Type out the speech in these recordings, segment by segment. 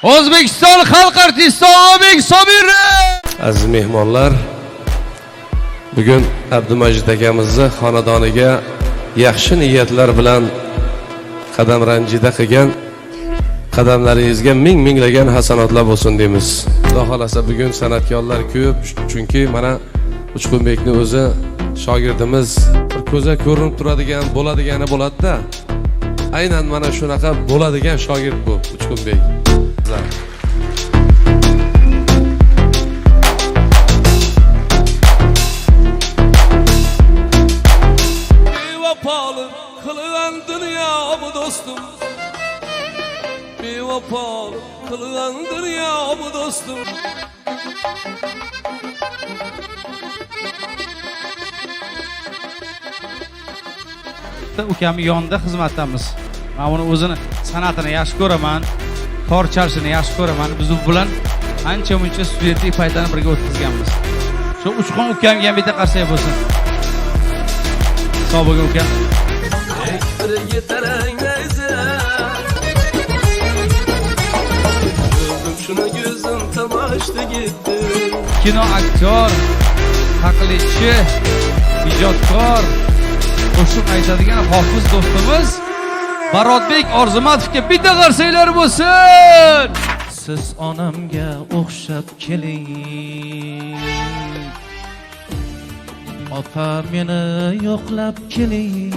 O'zbekiston xalq artisti Obek Sobirov. Aziz mehmonlar, bugun Abdumajid akamizni xonadoniga yaxshi niyatlar bilan qadam ranjida qilgan qadamlaringizga ming-minglagan hasanotlar bo'lsin deymiz. Xudo xolasa bugun san'atkorlar ko'p, chunki mana Uchqunbekni o'zi shogirdimiz, bir ko'za ko'rinib turadigan, bo'ladigani bo'ladi-da. Aynan mana shunaqa bo'ladigan shogird bu Uchqunbek. Bevafalı kılınan dünya mı dostum? Bevafalı kılınan dünya mı dostum? Ukamning yonida xizmatdamiz. Men uni o'zini san'atini yaxshi ko'raman, tor chalishini yaxshi ko'raman. Biz u bilan ancha-muncha studentlik paytini birga o'tkazganmiz. Shu Uchqun ukamga ham bitta qarsak bo'lsin. Sog' bo'lgin ukam. Şuna gözüm tamaştı gitti. Kino aktyor, taqlidchi, ijodkor, qo'shiq aytadigan hofiz do'stimiz Barodbek Orzimatovga bitta qarsaklar bo'lsin. Siz onamga o'xshab keling. Opa meni yo'qlab keling.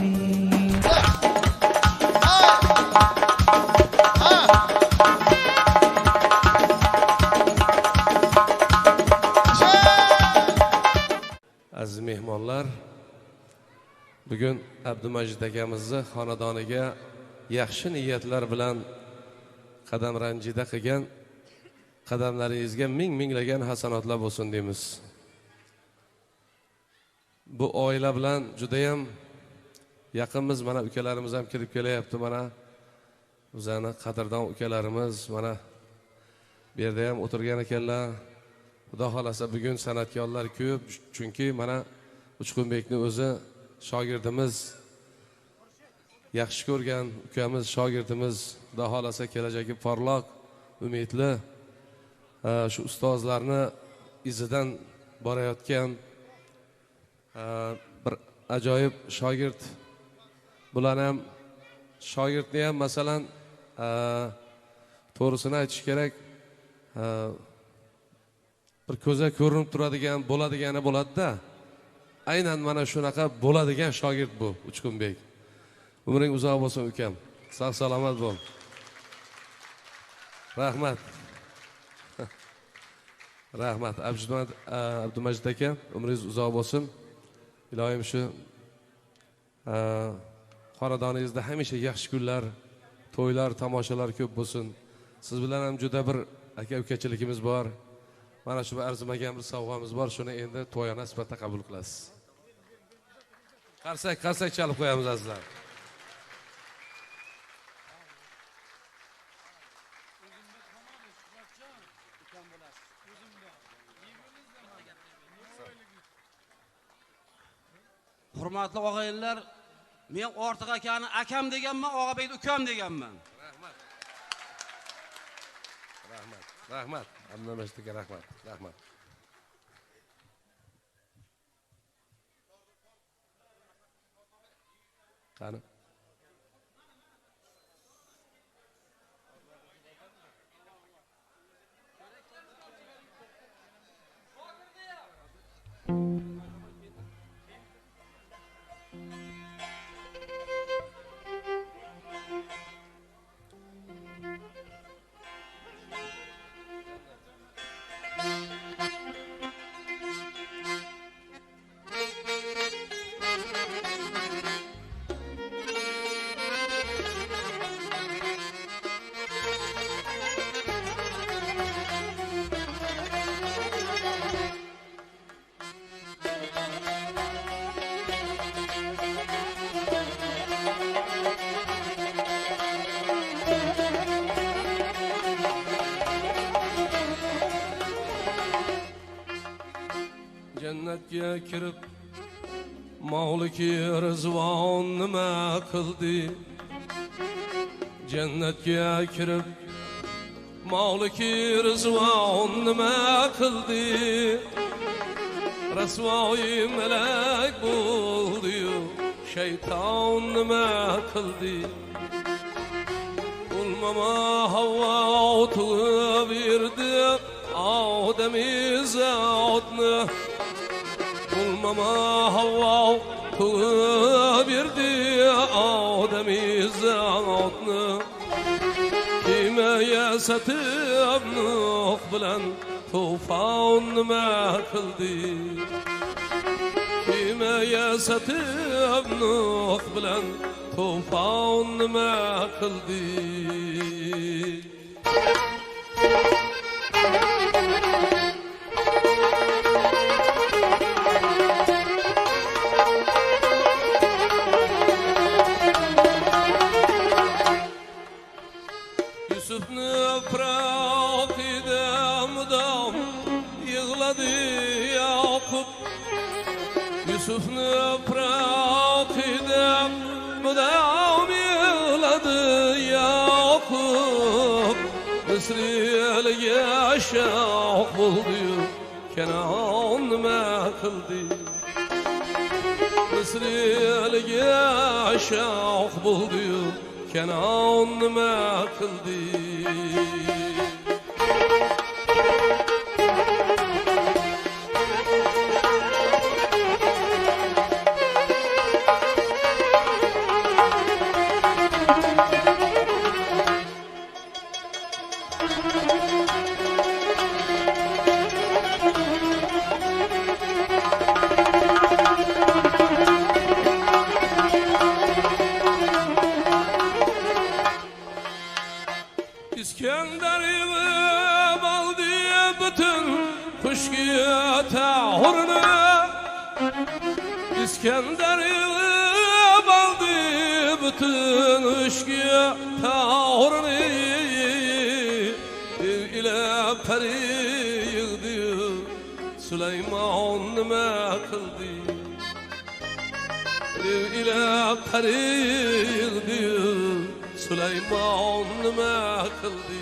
Aziz mehmonlar, bugun Abdumajid akamizni xonadoniga yaxshi niyatlar bilan qadam ranjida qilgan qadamlaringizga ming-minglagan hasanotlar bo'lsin deymiz. Bu oila bilan juda ham yaqinmiz, mana ukalarimiz ham kirib kelyapti, mana bizani qadrdon ukalarimiz mana bu yerda ham o'tirgan ekanlar. Xudo xolasa bugun san'atkorlar ko'p, chunki mana Uchqunbekni o'zi shogirdimiz, yaxshi ko'rgan ukamiz, shogirdimiz. Xudo xolasa kelajagi porloq, umidli shu ustozlarni izidan borayotgan bir ajoyib shogird. Bular ham shogirdni ham masalan to'g'risini aytish kerak, bir ko'za ko'rinib turadigan, bo'ladigani bo'ladi-da. Aynan mana shunaqa bo'ladigan shogird bu Uchqunbek. Umring uzoq bo'lsin ukam. Sog' salomat bo'l. Rahmat. Rahmat. Abdumajid aka, umringiz uzoq bo'lsin. Ilohim shu xonadoningizda hamisha yaxshi kunlar, to'ylar, tomoshalar ko'p bo'lsin. Siz bilan ham juda bir aka-ukachiligimiz bor. Mana shu arzimagan bir sovg'amiz bor, shuni endi to'yona sifatida qabul qilasiz. Qarsak chalib qo'yamiz azizlar. Hurmatli og'aylar, men Ortiq akani akam deganman, Og'abekni ukam deganman. Rahmat. Rahmat. Abdumajid aka, rahmat. Rahmat. Qani? Jannatga kirib Mavliki Rizvon nima qildi? Jannatga kirib Mavliki rızvan nima qildi Rasvoyi melek bo'ldi-yu Şeytan nima qildi Ulmama Havva tug'ib berdi Odami zotni Ulmama Havva tug'ib berdi Odami zotni Kime yasatib Nuh bilan tufon nima qildi Kime yasatib Nuh bilan tufon nima qildi Yusuf'ni Fırat'ide mudam yığladı Yakup Yusuf'ni Fırat'ide mudam yığladı Yakup Mısır'ga aşık buldu Kenan nima qildi Mısır'ga aşık buldu Kenan nima qildi İskender yığıp aldı bütün kuşkuya tahurunu İskender yığıp aldı bütün kuşkuya tahurunu ile peri yığdı Süleyman nima qildi ile peri yığdı Süleyman nima qildi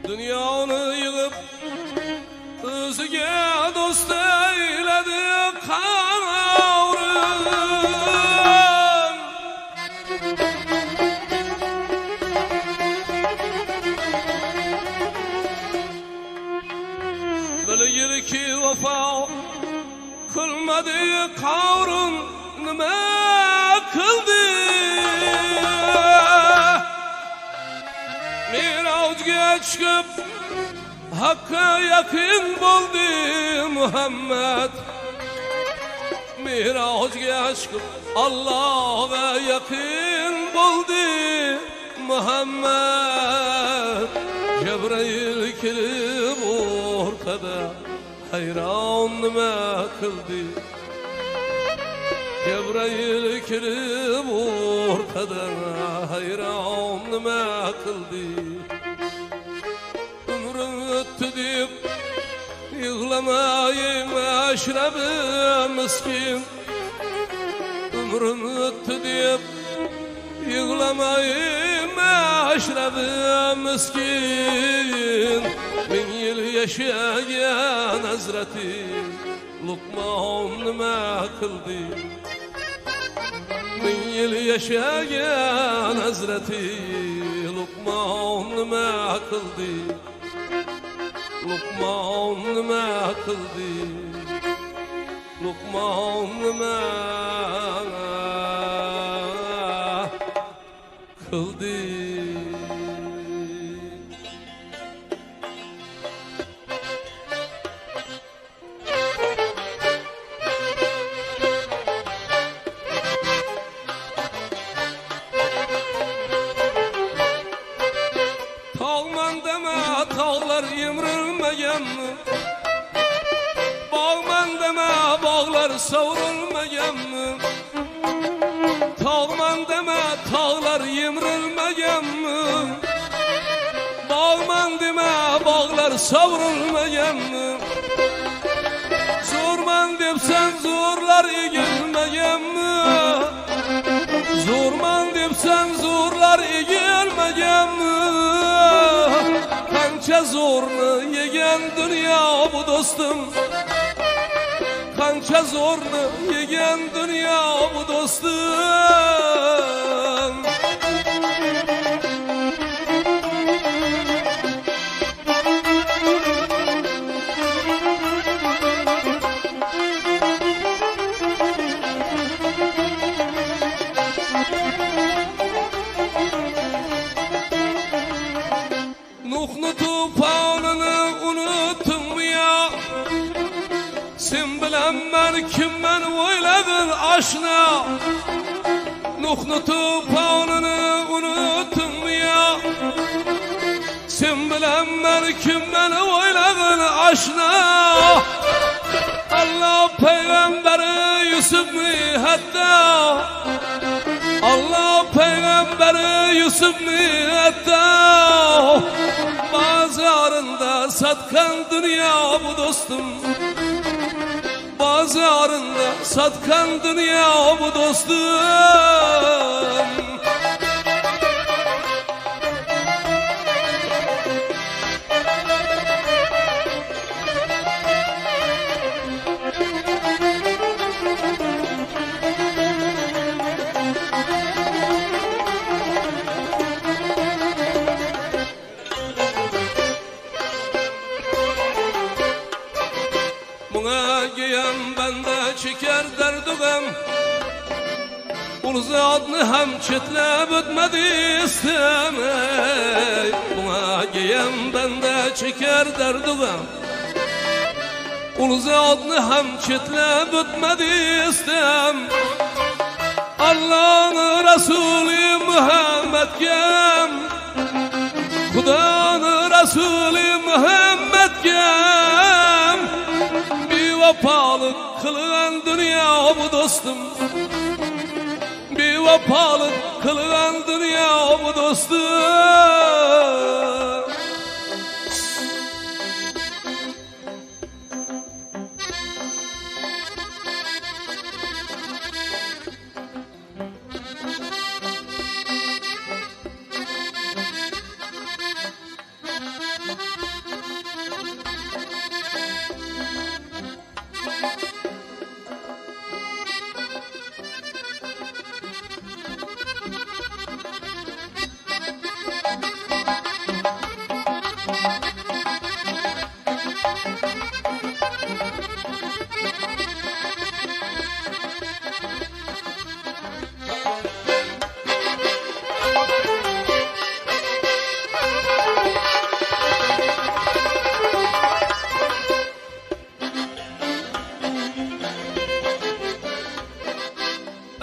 Dünyani yığıp özüge dost eyledi kavrum Bilir ki vefa kılmadı kavrum nima qildi Mirajga chiqib Hakka yakın bo'ldi Muhammed Mirajga chiqib Allohga yakın bo'ldi Muhammed Cebrail kelib o'rtada hayron nima qildi Cebrail kelib o'rtada hayron nima qildi Ömrüm deb yig'lamayim ashrabi miskin Ömrüm deb yig'lamayim ashrabi miskin Bin yil yashagan Hazrati Luqmon nima qildi Bin yil yashagan Hazrati Luqmon nima qildi Luqmon nima qildi Luqmon nima qildi tağlar yemrilmegenmi? Bağman deme bağlar savrulmagenmi? Tağman deme tağlar yemrilmegenmi? Bağman deme bağlar savrulmagenmi? Zorman depsen zorlar egilmegenmi? Zorman depsen zorlar egilmegenmi? Kança zorlu yegen dünya bu dostum. Kança zorlu yegen dünya bu dostum. Nuh'nu tufanını unuttun mu ya? Sen bilen ben kimmen oyladın aşna? Nuh'nu tufanını unuttun mu ya? Sen bilen ben kimmen oyladın aşna? Allah peygamberi Yusuf mi hatta? Allah peygamberi Yusuf mi hatta? Bazarında satkan dünya bu dostum. Bazarında satkan dünya bu dostum. Buna giyen bende çeker derduğum. Ul zatını hem çetlep ötmedi istemey. Buna giyen bende çeker derduğum. Ul zatını hem çetlep ötmedi istem. Allah'ın Resulü Muhammed'gem, Kuda'nın Resulü Muhammed'gem. Vefalık kılgan dünya bu dostum. Bir vefalık kılgan dünya bu dostum.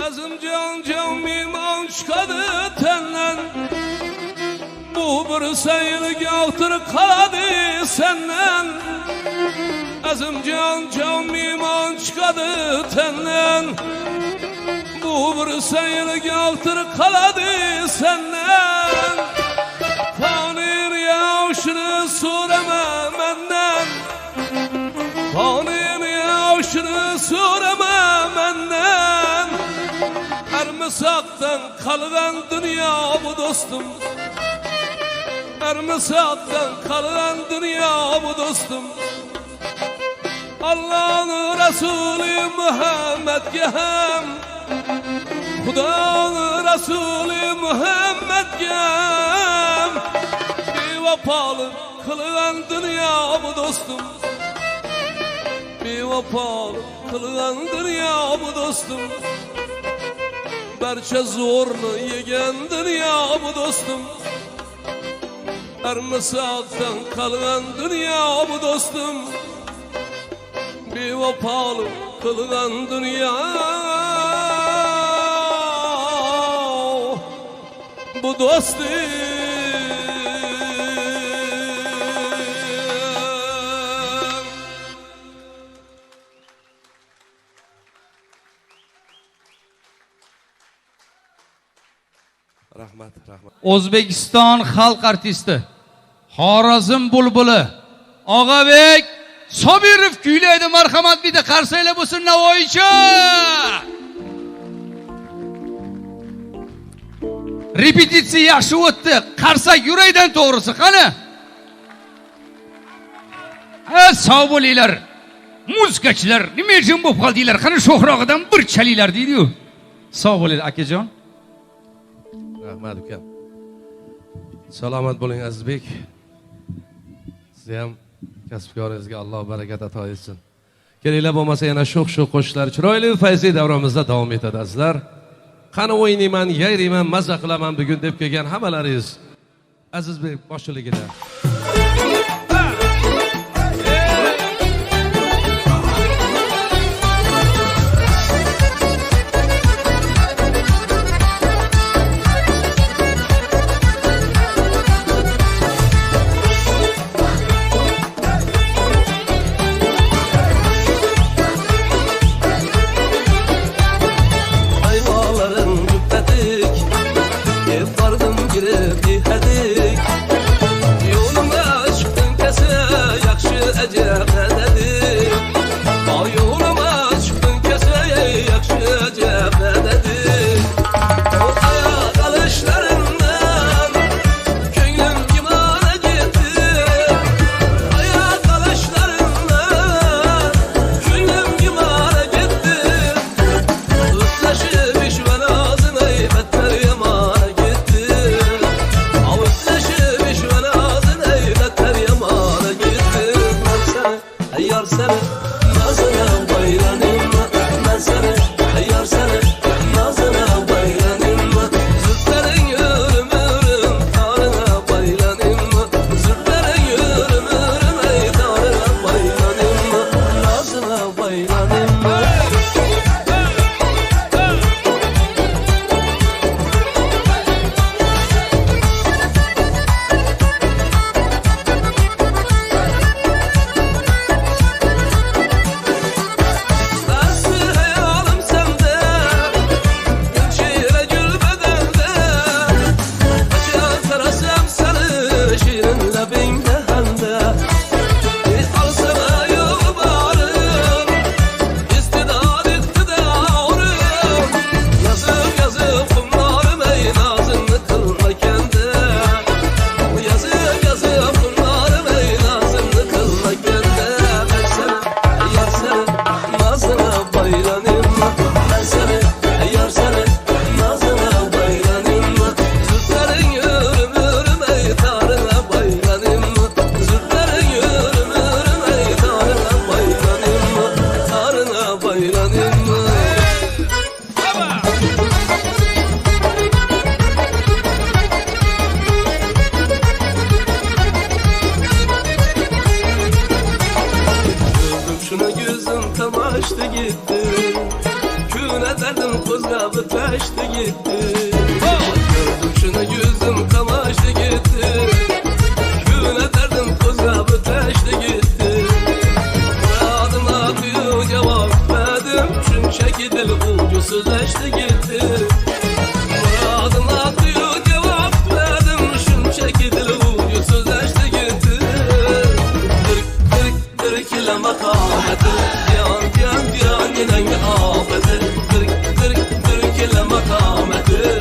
Azım can mimam çıkadı tenden. Bu bir sayılık yağtır kaladı senden. Azım can mimam çıkadı tenden. Bu bir sayılık yağtır kaladı senden. Fanir yağışını sorama menden. Fanir yağışını sorama menden. Ermisaktan kalgan dünya bu dostum. Ermisaktan kalgan dünya bu dostum. Allah'ın Resulü Muhammed'ge hem, Kuda'nın Resulü Muhammed'ge hem. Bir vefalı kılgan dünya bu dostum. Bir vefalı kılgan dünya bu dostum. Berçe zorlu yegen dünya bu dostum. Ermisaktan kalgan dünya bu dostum. Bir vefalı kılgan dünya bu dostum. O'zbekiston xalq artisti, Xorazm bulbuli Og'abek Sobirov kuylaydi. Marhamat, bitta qarsaylar bo'lsin Navoiychi. Repetitsiya yaxshi o'tdi. Qarsak yurakdan to'g'risi qani? Sog' bo'linglar. Muzikachilar, nima uchun bo'lib qoldinglar? Qani sho'xrog'idan bir chalinglar deydi-yu. Sog' bo'linglar akajon. Rahmat ukam. Salomat bo'ling Azizbek. Siz ham kasbkoringizga Alloh barakat ato etsin. Kelinglar, bo'lmasa yana sho'x-sho'x qo'shiqlar chiroyli fayzli davramizda davom etadi azizlar. Qani o'ynayman, yayrayman, mazza qilaman bugun deb kelgan hammalaringiz Azizbek boshchiligida. Makamet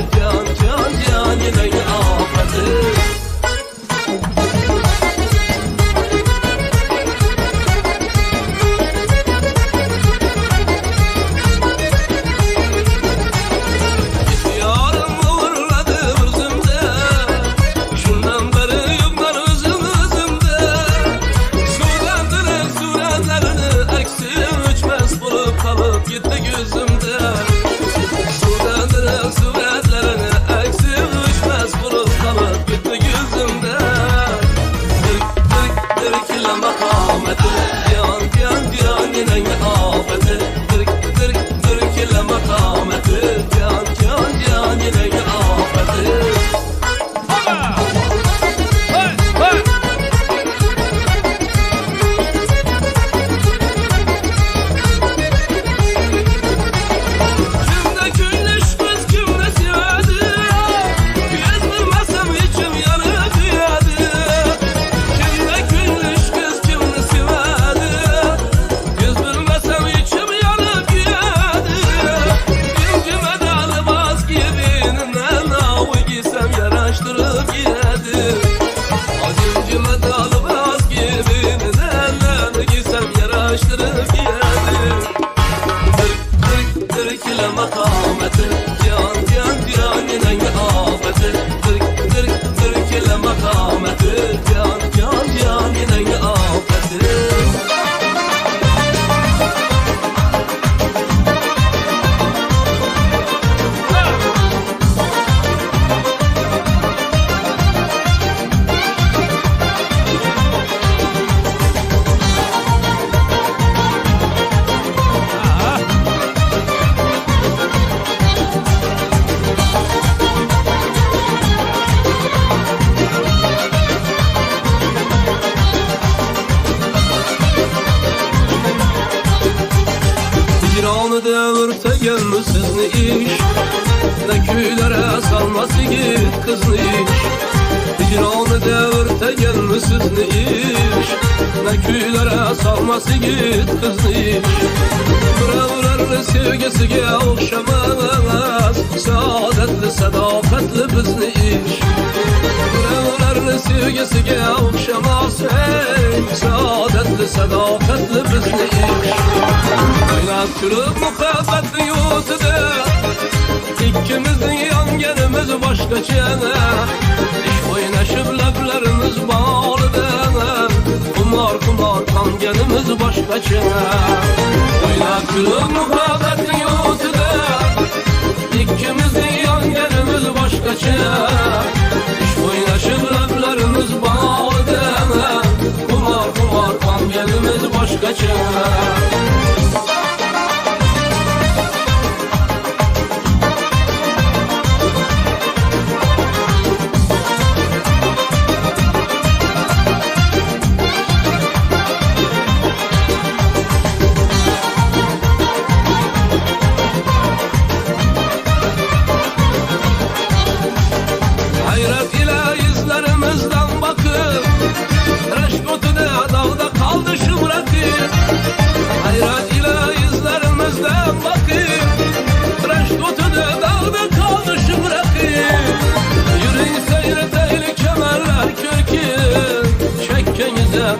gelmiş sizni iş. Ne köylere salması git kızını iş. Hicranı devirte gelmiş sizni iş. Ne köylere salması git kızını iş. Biravlarını sevgisiga okşamaz, saadetli sadakatli bizni iş. Biravlarını sevgisiga okşamaz, saadetli sadakatli bizni iş. Oynab kulib muhabbatni yo'tida ikkimizning yonganimiz boshqacha. Ish o'ynashib lablarimiz borida qumor qonganimiz boshqacha. Oynab kulib muhabbatni yo'tida ikkimizning yonganimiz boshqacha. Ish o'ynashib lablarimiz borida qumor qonganimiz boshqacha.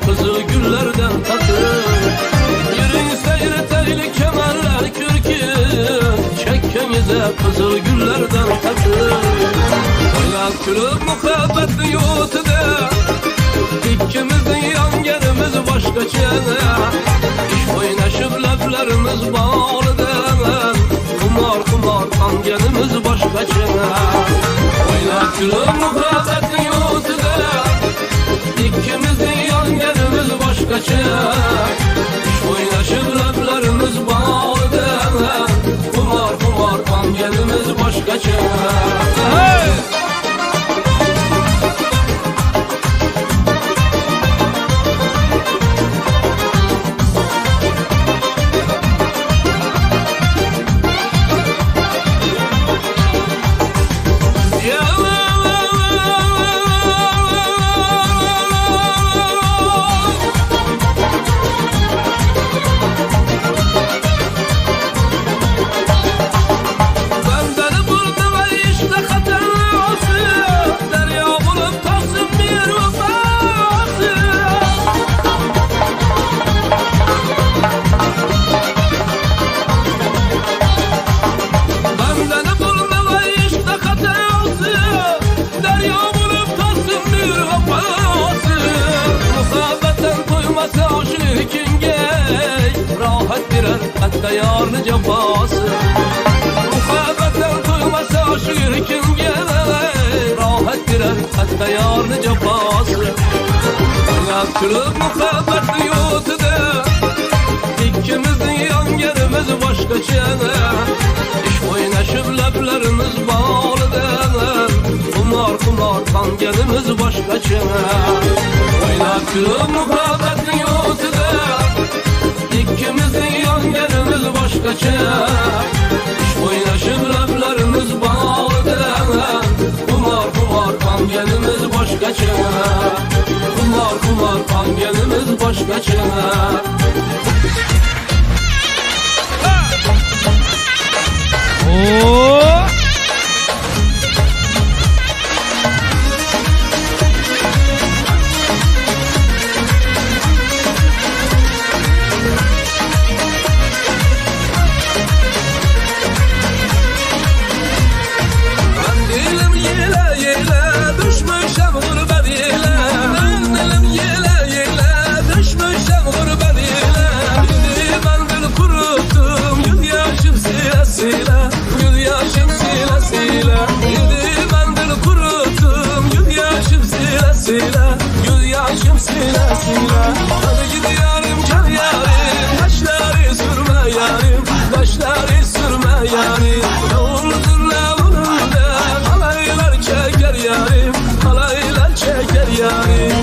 Kızıl güllerden takın, yürüyün seyreteyli kemerler kürkün. Çekkenize kızıl güllerden takın. Oynab kulib muhabbetni yo'tida ikkimizning yonganimiz boshqacha. Ish o'ynashib lablarimiz borida qumor qonganimiz boshqacha. Oynab kulib muhabbetni yo'tida ikkimizning yonganimiz boshqacha. Ish o'ynashib lablarimiz borida qumor qonganimiz boshqacha. Hatta yarını cefası muhabbetten duymasa şirkinge rahat girer hatta yarını cefası. Oynab kulib muhabbetni yo'tida ikkimizning yonganimiz boshqacha. Ish o'ynashib lablarimiz borida qumor qonganimiz boshqacha. Oynab kulib muhabbetni yo'tida ikkimizning yonganimiz boshqacha. Ish o'ynashib lablarimiz borida qumor qonganimiz boshqacha. Qumor qonganimiz boshqacha. Hadi gidiyorum can yarim, taşları sürme yarim, taşları sürme yarim. Ne olur ne vurunda, halaylar çeker yarim, halaylar çeker yarim.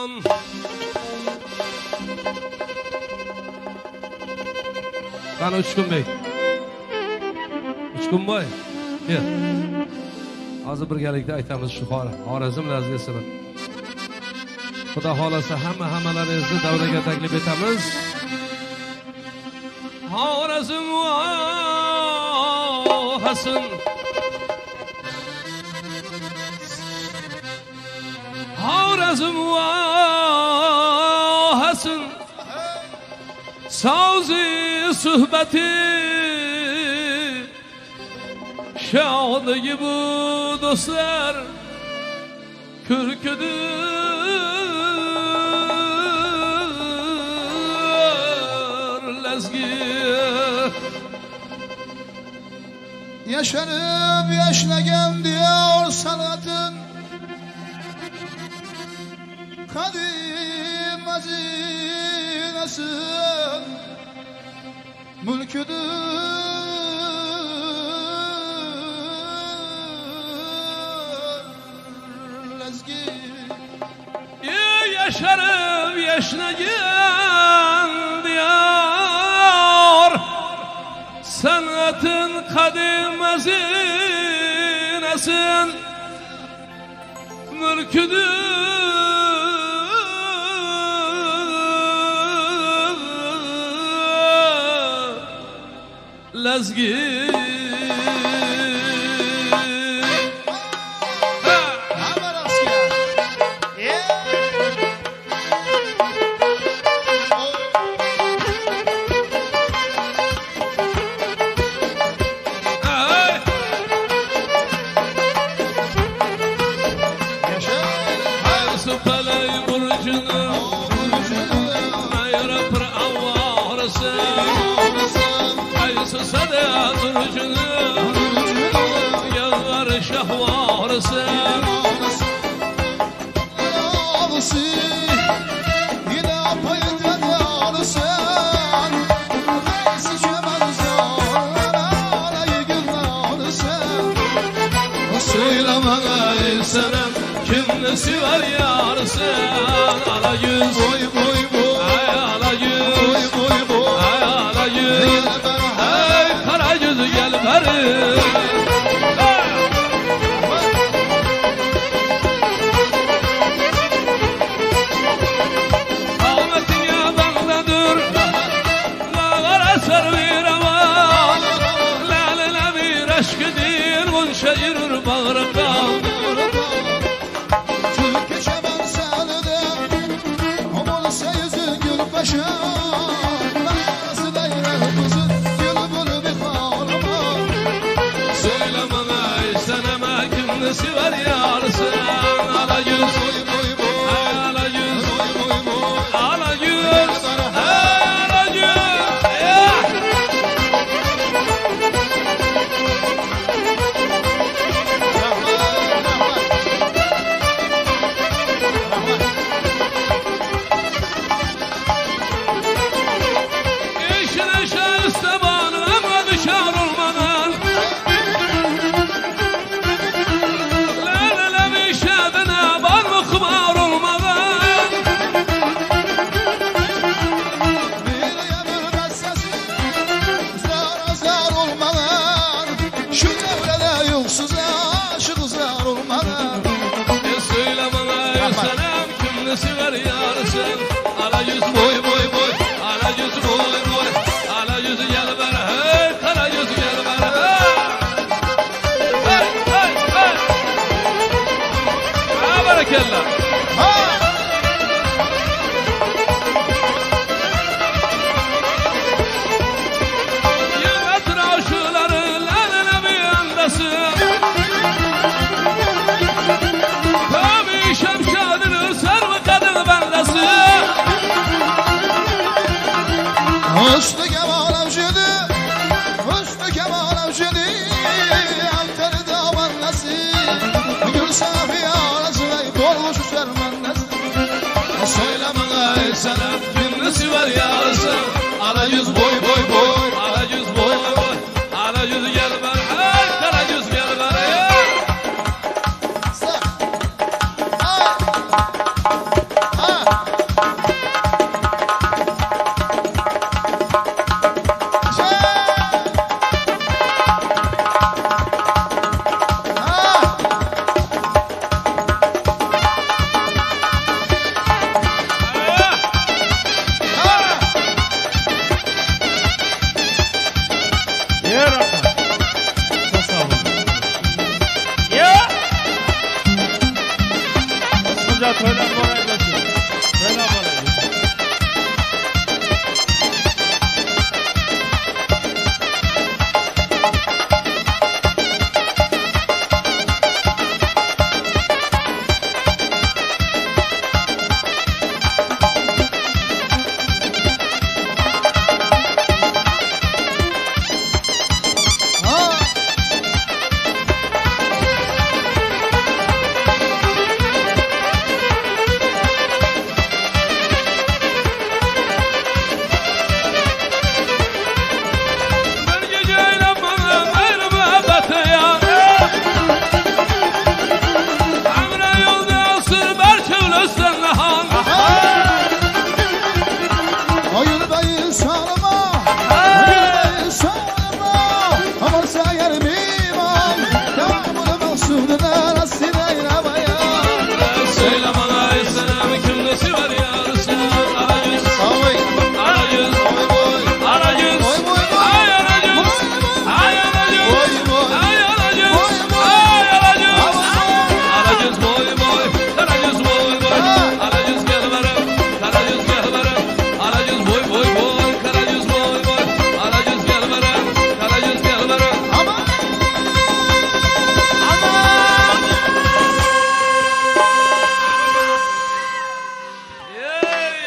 aman. Qani Uchqunbek. Uchqunboy. Kel. Hozir birgalikda aytamiz shu Xorazm lazgisini. Xudo xolasa hammalaringizni davraga taklif etamiz. Xorazm vohasin. Xorazm vohasin. Savzi suhbati şadlığı bu dostlar kürküdür lezgi. Yaşanıp yaşlagan diyor sanatın kadim hazinasın mülküdür lezgi. Yaşarıp yaşlayan diyor sanatın kadim hazinasın mülküdür lezgi. Kimnesi var yarsın ala yüz boy boy boy ay ala yüz boy boy boy ay ala yüz ay kara yüzü gel bari. Ahmetin yabandadır dağlara sarılır ama lalele bir aşkıdır gonşa yürür bağrımdan. Söyle bana istememe kimnesi var yarsın ala yüz ala yüz ala yüz ala yüz. İşine şahiste bağlı ama düşer olmadan lelele bir şadına var mı kumar olmadan. Bir yanır meselesi zar olmadan şu devrede yoksuz aşık zar olmadan. Söyle bana selam kimnesi var yarsın ala yüz boy boy boy ala yüz boy boy ala yüzü gel ver hey kara yüzü gel ver hey hey hey ha barakallah. Yıkat raşuları lalene bir andasın tabi şemşadını sarma kadın bendesi. Hüsnü kemal avcıdı, hüsnü kemal avcıdı, Antarı davan nasıl, gül safi arasına dolmuş sermen nasıl. Söyle bana selam kimnesi var yarsın ala yüz boy boy boy ala yüz boy boy ala yüz gel ver hey kara yüz gel ver hey. Ha.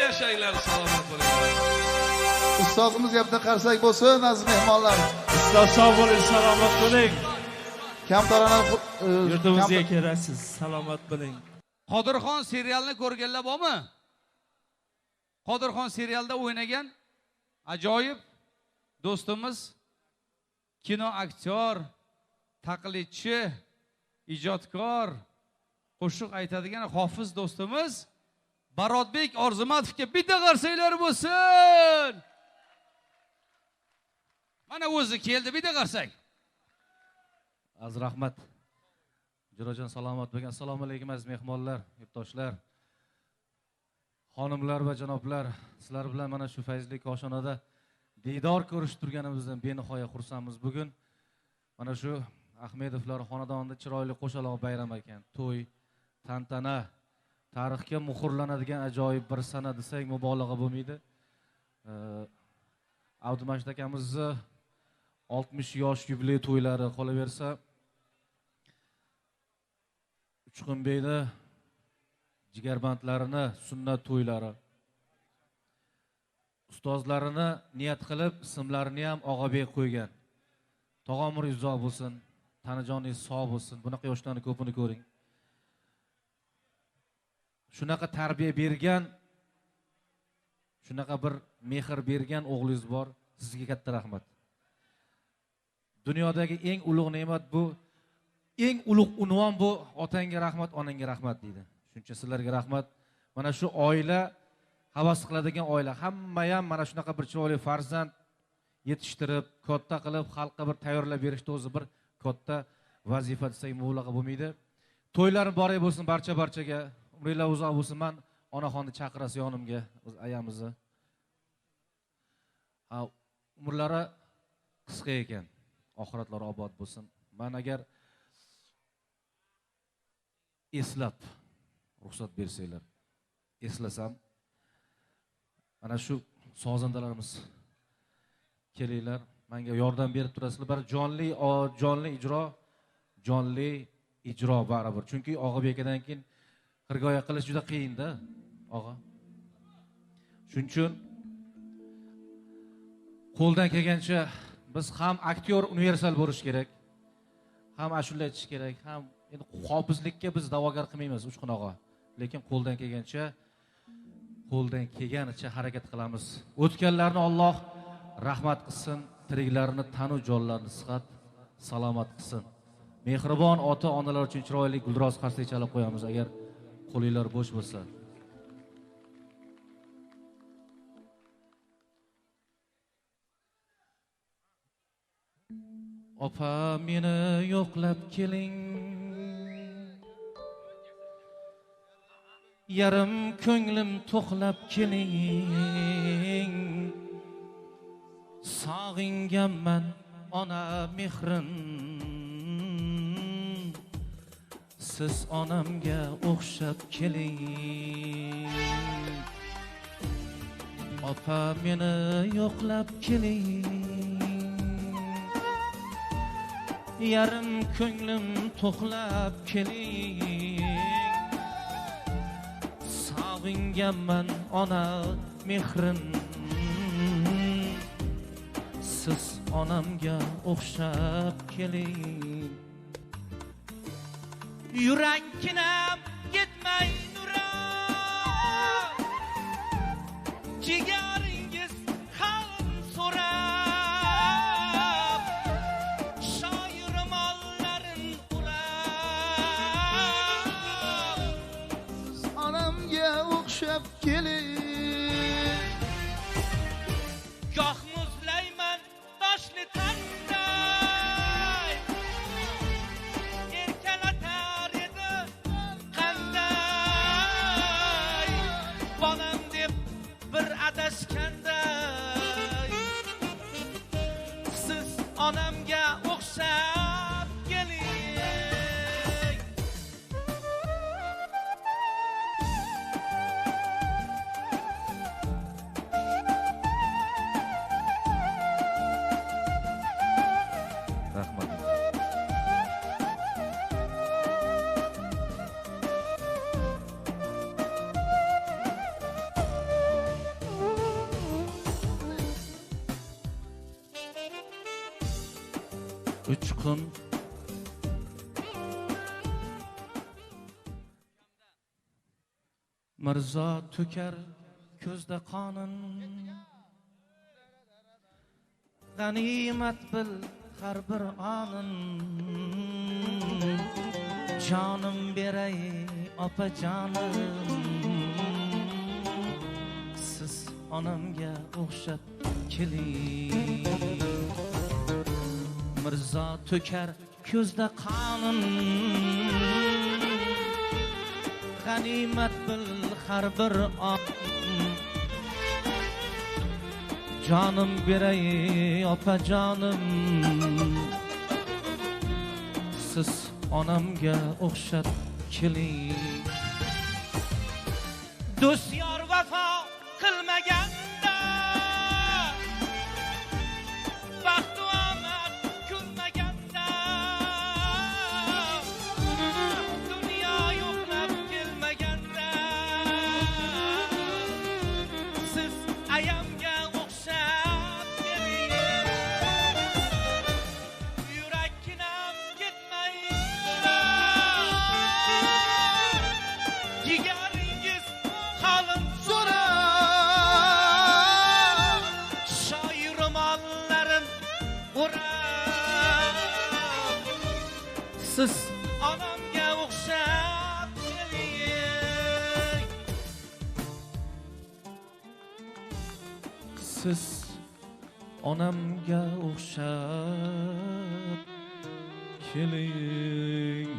yashanglar, salomat bo'linglar. Ustozimiz yerda qarsak bo'lsin, aziz mehmonlar. Ustoz sog' bo'ling, salomat bo'ling. Kamtarona Yurtimizga kelasiz, salomat bo'ling. Qodirxon serialni ko'rganlar bormi? Qodirxon serialda o'ynagan ajoyib do'stimiz, kino aktyor, taqlidchi, ijodkor, qo'shiq aytadigan hofiz do'stimiz Barodbek Orzimatovga bitta qarsaklar bo'lsin. Mana o'zi keldi, bitta qarsak. Az rahmat. Jirojon salomat bo'lgan. Assalomu alaykum aziz mehmonlar, yurtdoshlar, xonimlar va janoblar. Sizlar bilan mana shu fayzli koshonada diydor ko'rishib turganimizdan benihoya xursandmiz. Bugun mana shu Ahmedovlar xonadonida chiroyli qo'shaloq bayram ekan. To'y, tantana, tarixga muhrlanadigan ajoyib bir sana desak mubolag'a bo'lmaydi. Abdumajid akamizni 60 yosh yubiley to'ylari qolaversa, Uchqunbeyda jigarbandlarini sunnat to'ylari, ustozlarini niyat qilib ismlarini ham Og'abek qo'ygan. Tog'omir uzoq bo'lsin, tanajoningiz sog' bo'lsin. Bunaqa yoshlarni ko'pini ko'ring. Shunaqa tarbiya bergan, shunaqa bir mehr bergan o'g'lingiz bor. Sizga katta rahmat. Dunyodagi eng ulug' ne'mat bu, eng ulug' unvon bu otangga rahmat, onangga rahmat deydi. Shuncha sizlarga rahmat. Mana shu oila havas qiladigan oila. Hamma ham mana shunaqa bir chiroyli farzand yetishtirib, katta qilib, xalqqa bir tayyorlab berishni o'zi bir katta vazifa desak mubolag'a bo'lmaydi. To'ylar muborak bo'lsin barchaga. Umringlar uzoq bo'lsin. Men onaxonni chaqirasiz yonimga, o'z ayamizni. Umrlari qisqa ekan. Oxiratlari obod bo'lsin. Men agar eslab ruxsat bersanglar, eslasam, mana shu sozandalarimiz kelinglar, menga yordam berib turasizlar. Bir jonli ijro baribir. Chunki Og'abekadan keyin xirgoya qilish juda qiyin-da, og'a. Shuning uchun qo'ldan kelgancha biz ham aktyor universal bo'lish kerak, ham ashula aytish kerak, ham endi hofizlikka biz da'vogar qilmaymiz Uchqun og'a. Lekin qo'ldan kelganicha harakat qilamiz. O'tganlarni Alloh rahmat qilsin, tiriklarini tanu jonlarini sihat, salomat qilsin. Mehribon ota-onalar uchun chiroyli gulroz qarsak chalib qo'yamiz agar qo'linglar bo'sh bo'lsa. Opa meni yo'qlab keling, yarim ko'nglim to'qlab keling, sog'inganman ona mehrin, siz onamga o'xshab keling. Opa meni yo'qlab keling, yarim ko'nglim to'qlab keling, sog'inganman ona mehrin, siz onamga o'xshab keling. Yurakkinam yetmay nuram, jigaringiz qalin so'rab, shoir mollarin ulab, onamga o'xshab keling. goh muzlayman toshli tangday, erkalatar edi qanday, bolam deb bir adas uchqun Mirzo to'kar ko'zda qonin g'animat bil har bir onin jonim beray opa jonim siz onamga o'xshab keling Mirzo to'kar ko'zda qonin g'animat bil har bir onin jonim beray opa jonim siz onamga o'xshab keling do'st yor vafo qilmaganda baxt va omad kulmaganda dunyo yo'qlab kelmaganda siz ayamga o'xshab keling yurakkinam ketmaydi jigaringiz qalin so'rab shoir romanlarin o'rab siz onamga o'xshab keling siz onamga o'xshab keling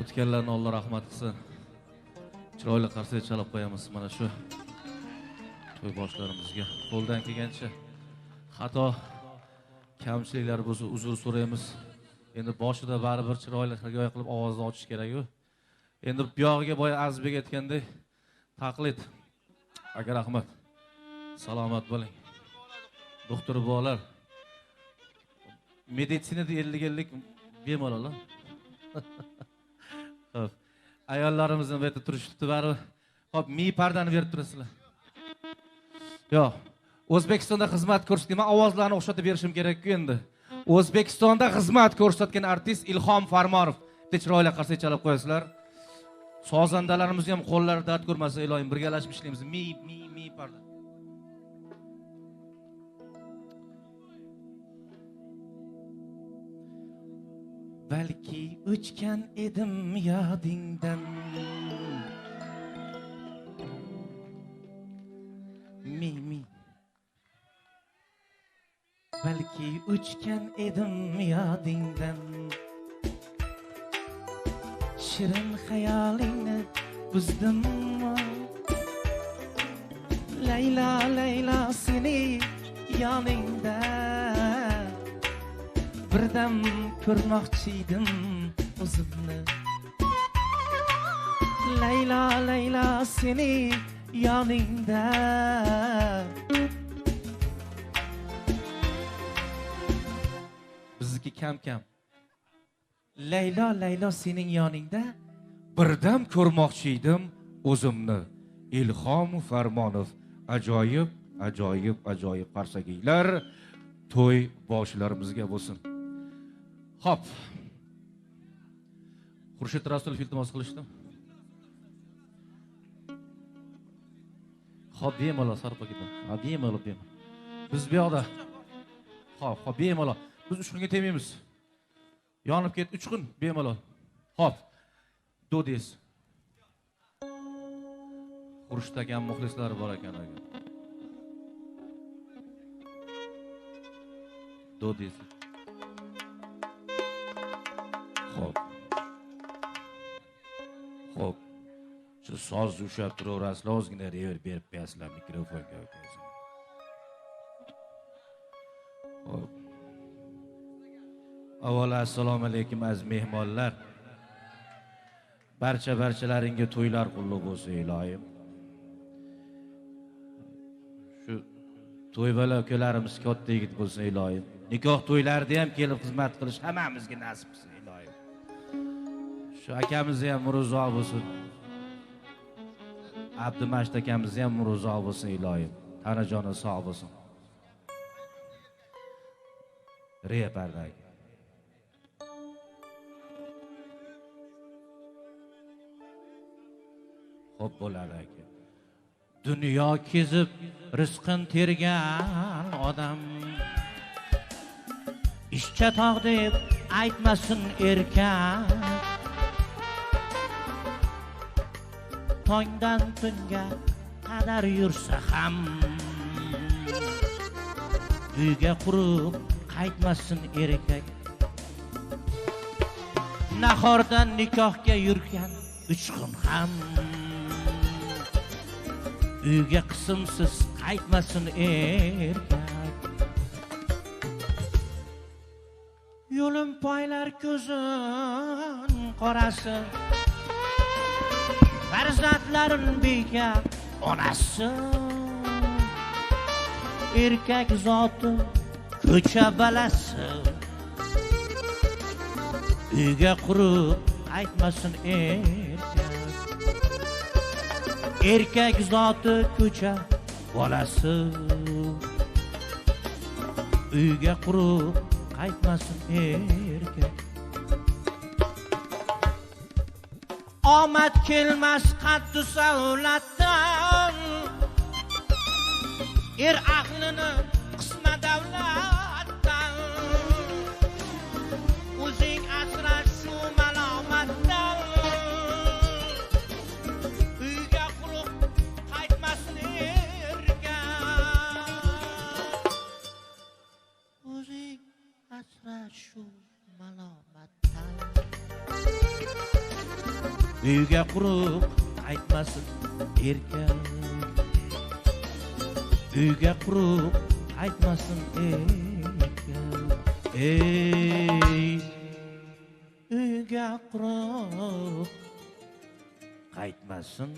o'tganlarni Alloh rahmat qilsin chiroyli qarsak chalib qo'yamiz mana shu to'y boshlarimizga qo'ldan kelgancha xato kamchiliklar bo'lsa uzr so'raymiz endi boshida baribir chiroyli hikoya qilib ovozni ochish kerak-ku endi buyog'iga boya Azizbek aytgandek taqlid aka rahmat salomat bo'ling doktor bolalar meditsinada 50 bemalol Xo'p, ayollarimizni bu yerda turishibdi baribir. Xo'p, mi pardani berib turasizlar. Yo'q, O'zbekistonda xizmat ko'rsatgan, men ovozlarni o'xshatib berishim kerak-ku endi. O'zbekistonda xizmat ko'rsatgan artist Ilhom Farmonov. Chiroyli qarsak chalib qo'yasizlar. Sozandalarimiz ham qo'llari dard ko'rmasa, iloyim birgalashib ishlaymiz. Mi parda. Balki o'chgan edim yodingdan mi balki o'chgan edim yodingdan shirin xayolingni buzdim Layla Layla seni yoningda birdam ko'rmoqchiydim o'zimni Layla Layla seni yoningda bizniki kam Layla Layla sening yoningda birdam ko'rmoqchiydim o'zimni Ilhom Farmonov ajoyib qarsakiylar to'y boshlarimizga bo'lsin. Xo'p. Xurshid Rasulov iltimos qilishdi. Xo'p, bemalol sarpa ketadi. Bemalol. Biz bu yoqda. Xo'p, bemalol. Biz 3 kunga tegmaymiz. Yonib ket 3 kun bemalol. Xo'p. Dodiz. Xurshid akam muxlislari bor ekan. Dodiz. Xo'p. Shu soz ushlab turaverasizlar, ozgina rever berib qo'yasizlar mikrofonga. Xo'p. Avvalo assalomu alaykum aziz mehmonlar. Barchalaringga to'ylar qulluq bo'lsin iloyim. Shu to'yvala ukalarimiz katta yigit bo'lsin iloyim. Nikoh to'ylarida ham kelib xizmat qilish hammamizga nasib qilsin iloyim. Shu akamizni ham murozo bo'lsin. Abdumajid akamizni ham murozo bo'lsin iloyim. Tanajoni sog' bo'lsin. repardagi. Xo'p bo'ladi aka. Dunyo kezib rizqin tergan odam ishcha tog' deb aytmasin erkak. Tongdan tunga qadar yursa ham uyga qurib qaytmasin erkak. Nahordan nikohga yurgan 3 kun ham uyga qismsiz qaytmasin erkak. Yo'lim poylar ko'zin qorasi, farzandlarin beka onasi. Erkak zoti ko'cha balasi, uyga qurib qaytmasin erkak. Erkak zoti ko'cha bolasi, uyga qurib qaytmasin erkak. Omad kelmas qaddu savlatdan, aqlini qisma davlatdan. O'zing asra shu malomatdan, uyga qurib qaytmasin erkak. O'zing asra shu malomatdan, uyga qurib qaytmasin erkak. Uyga qurib qaytmasin erkak. Ey, uyga qurib qaytmasin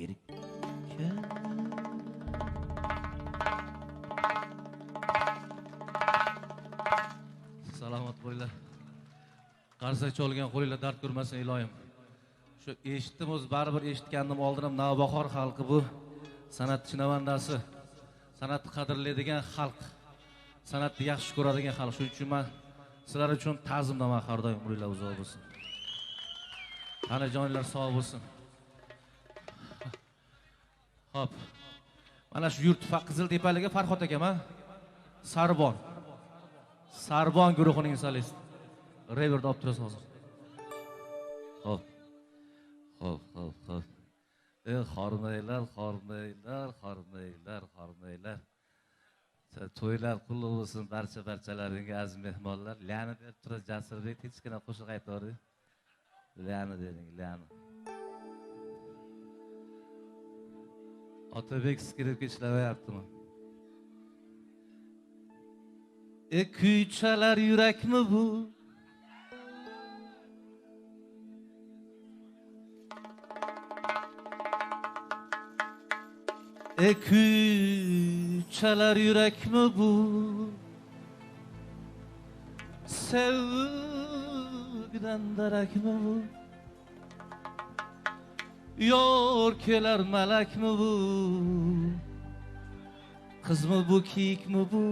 erkak. Salomat bo'linglar. Qarsak cholgan qo'linglar dard ko'rmasin iloyim. Shu eshitdim, o'z baribir eshitgandim, oldinam Navbahor xalqi bu san'at chinavandasi, san'atni qadrlaydigan xalq, san'atni yaxshi ko'radigan xalq. Shuning uchun men sizlar uchun ta'zimdaman, har doim umringlar uzoq bo'lsin. Ana joninglar sog' bo'lsin. Xo'p. Mana shu yurt Qiziltepaliga Farhod akam, Sarbon guruhining solisti. Reverda olib turasiz hozir. Xo'p. Xormanglar. To'ylar qulluq bo'lsin barchalaringga aziz mehmonlar. Lani deb turib Jasurbek hechkina qo'shiq aytadi. Lani deding, lani. Otabek skripka ishlamayaptimi? Kuychalar yurakmi bu? Kuychalar yurakmi bu? Sevgidan darakmi bu? Yor kelar malakmi bu? Qizmi bu, kiyikmi bu?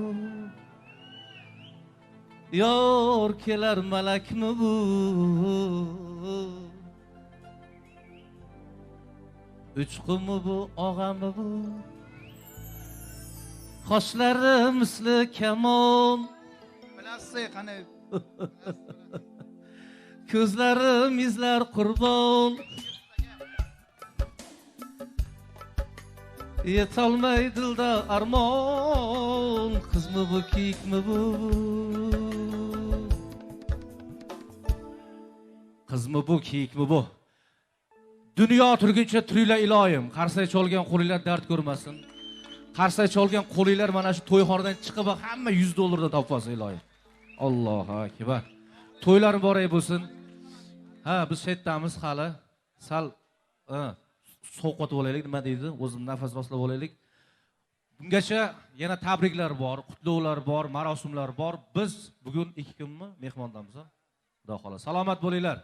Yor kelar malakmi bu? Uchqunmi bu, og'ami bu? Qoshlari misli kamon, Bilasiz qani? ko'zlarim izlar qurbon. Yetolmay dilda armon, qizmi bu, kiyikmi bu? Qizmi bu, kiyikmi bu? Dunyo turguncha turinglar iloyim. Qarsak cholgan qo'linglar dard ko'rmasin. Qarsak cholgan qo'linglar mana shu to'yxonadan chiqib hamma $100 dan topib olsa iloyim. Allohu akbar. To'ylar muborak bo'lsin. Ha, biz shetdamiz hali. Sal sovqotib olaylik, nima deydi? O'zim nafas boslab olaylik. Bungacha yana tabriklar bor, qutlovlar bor, marosimlar bor. Biz bugun 2 kunmi mehmondamiz. Xudo xolos. Salomat bo'linglar.